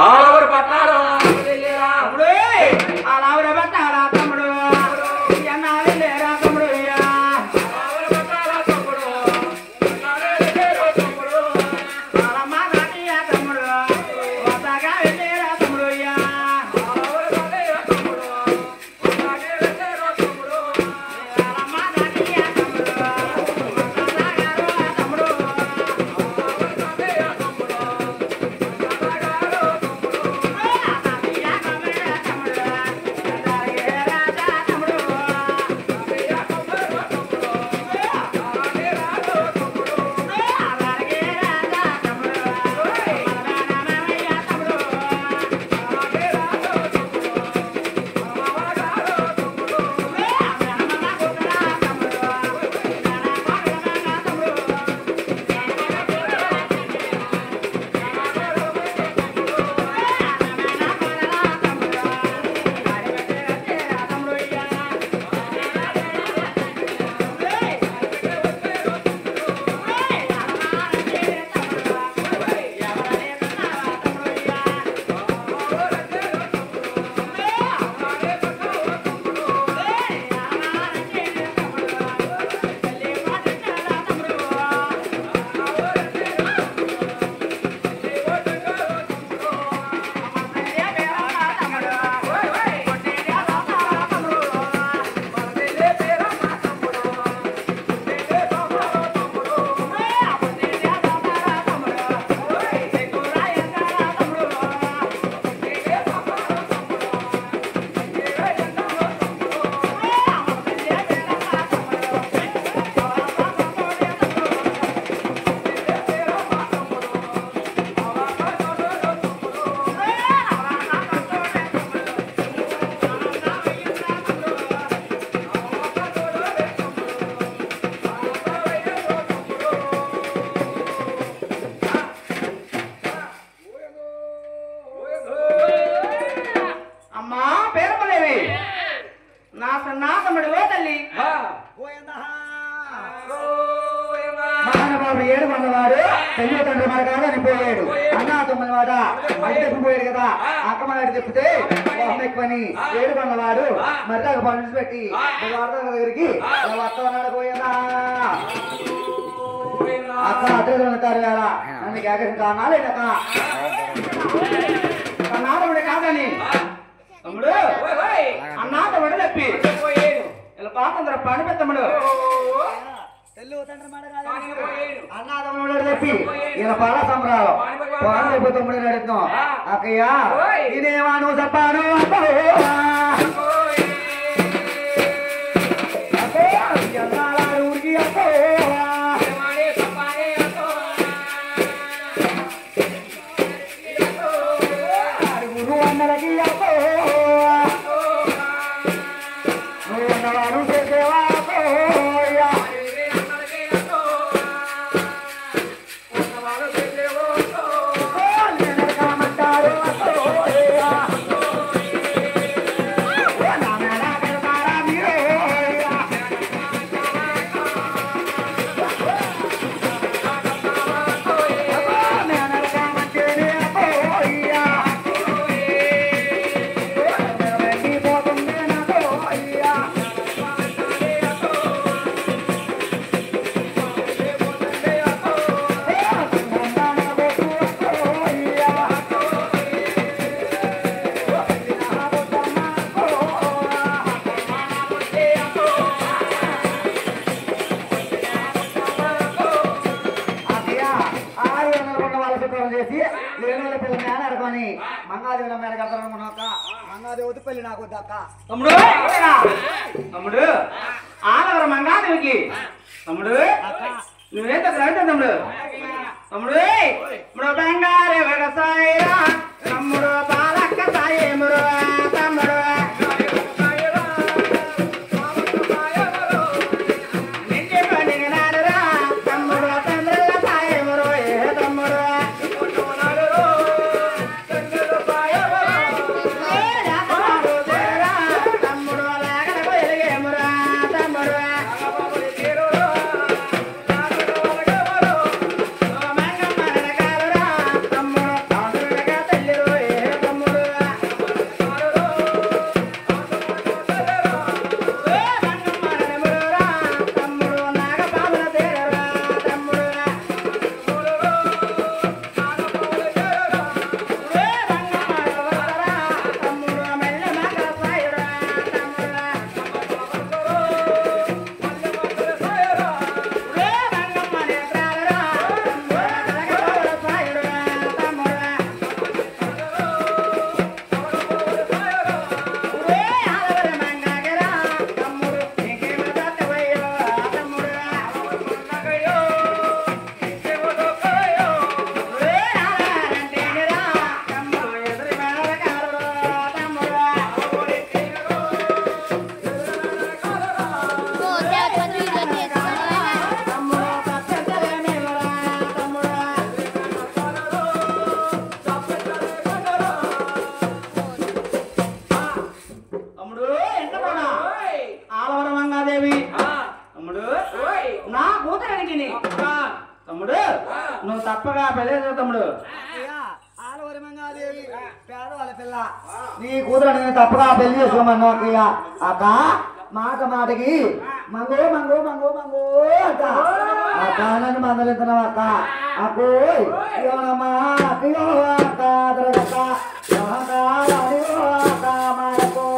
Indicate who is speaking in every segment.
Speaker 1: ఆలవరు పట్టాడు
Speaker 2: తమ్ముడు ఆలవరు పట్టాలా తమ్ముడు ఎన్నాళ్ళు లేరా తమ్ముడు తండ్రి మనకాదని పోయాడు అన్నా తొమ్మిదివాడ మధ్యకు పోయాడు కదా అక్క మనకి చెప్తే ఎక్కువని ఏడు కొన్నవాడు మరి దాకా పనులు పెట్టి దగ్గరికి వస్తామన్నాడు పోయేదా అక్క అద్దరు ఉంటారు వేళ నన్ను కేకరి కానాలేదక్క అన్నాడు కాదని తమ్ముడు అన్నా తమ్ముడు చెప్పి ఇలా పాతందర పని పెద్దమ్ముడు అన్నాదమ్ముడు చెప్పి ఈయన పాల సంబరాలు పాలు తమ్ముడు అడుగుతాం అక్కయ్య నేనేమా నువ్వు చెప్పాను ఊరికి గురు అన్నలకి నువ్వు ఉన్నవాడు చేసేవా తమ్ముడు తమ్ముడు ఆలవర మంగాదేవికి తమ్ముడు నువ్వేంత తమ్ముడు తమ్ముడు ఇప్పుడు బంగారే వ్యవసాయ తమ్ముడు బాలక్క సాయేమురు తమ్ముడు పేదవాళ్ళ పిల్ల నీ కూతురు నేను తప్పగా పెళ్లి చేసుకోమన్నా అక్కయ్య అక్క మాట మాటకి మంగో మంగో మంగో మంగో అక్క అక్క నన్ను మందలిస్తున్నావు అక్క అక్కో ఇవ్వనమ్మా అక్కయో అక్క అక్క అక్క మాకో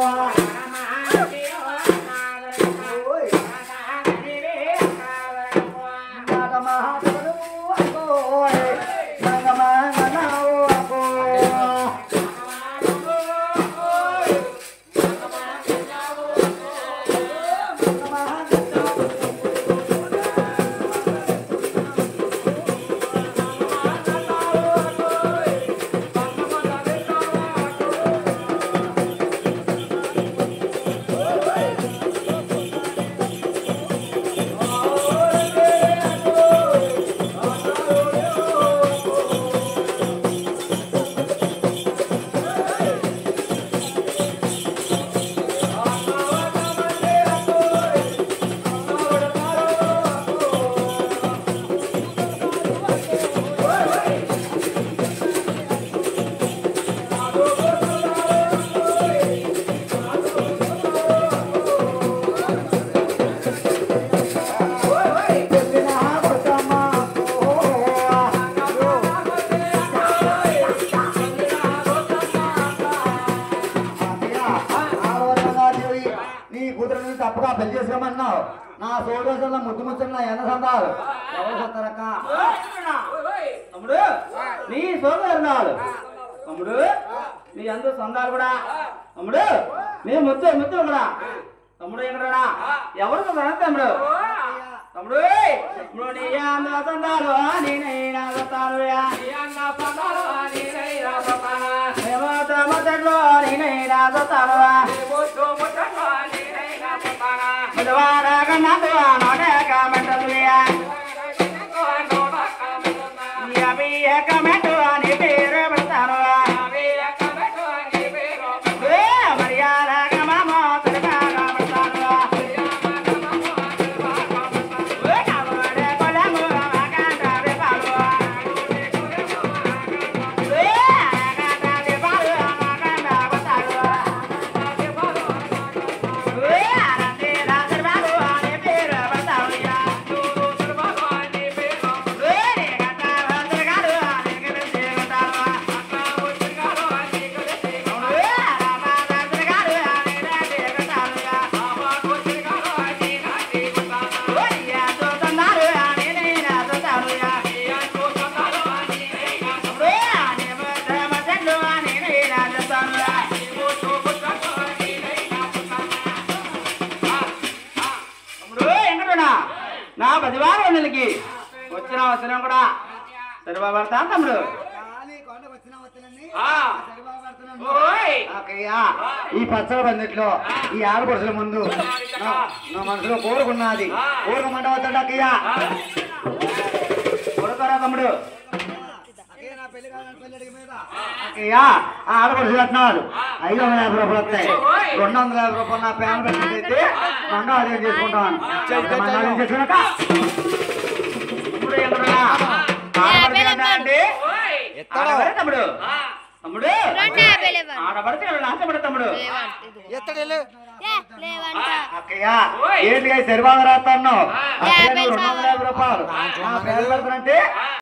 Speaker 2: తప్పగా పెళ్లి చేసుకోమన్నావు నా సోదరుల ముద్దు ముచ్చట ఎన్న సందాలు ఎవరు సత్తారక్క
Speaker 1: తమ్ముడు నీ సోదరున్నాడు తమ్ముడు నీ అందరూ సందాలు కూడా తమ్ముడు నీ ముత్తు ముత్తు కూడా తమ్ముడు ఎక్కడా ఎవరు తమ్ముడు తమ్ముడు ఇప్పుడు నీ అన్న సందాలు నేనైనా సత్తాను మొదట్లో నేనైనా సత్తాను నా 10 వారం నెలకి వచ్చిన వచనం కూడా సరిపడతా తమ్ముడు
Speaker 2: ఈ పచ్చల బందిట్లో ఈ ఆడపడుచుల ముందు నా మనసులో కోరుకున్నది కోరుకోమంట వద్దండి అక్కయ్య
Speaker 1: కొడుతారా తమ్ముడు
Speaker 2: అక్కయ్య ఆడపడుచులు అంటున్నారు 550 రూపాయలు వస్తాయి 250 రూపాయలు నా ప్యాన్ పెట్టినట్టయితే మంగళవారం చేసుకుంటాను మంగళవారం చేసుకున్నాక
Speaker 1: తమ్ముడు తమ్ముడు ఆడపడితే నాశపడ తమ్ముడు
Speaker 2: అక్కయ్య ఏంటి సరిబాగా రాస్తాను 250 రూపాయలు నా పేరు పెడతానంటే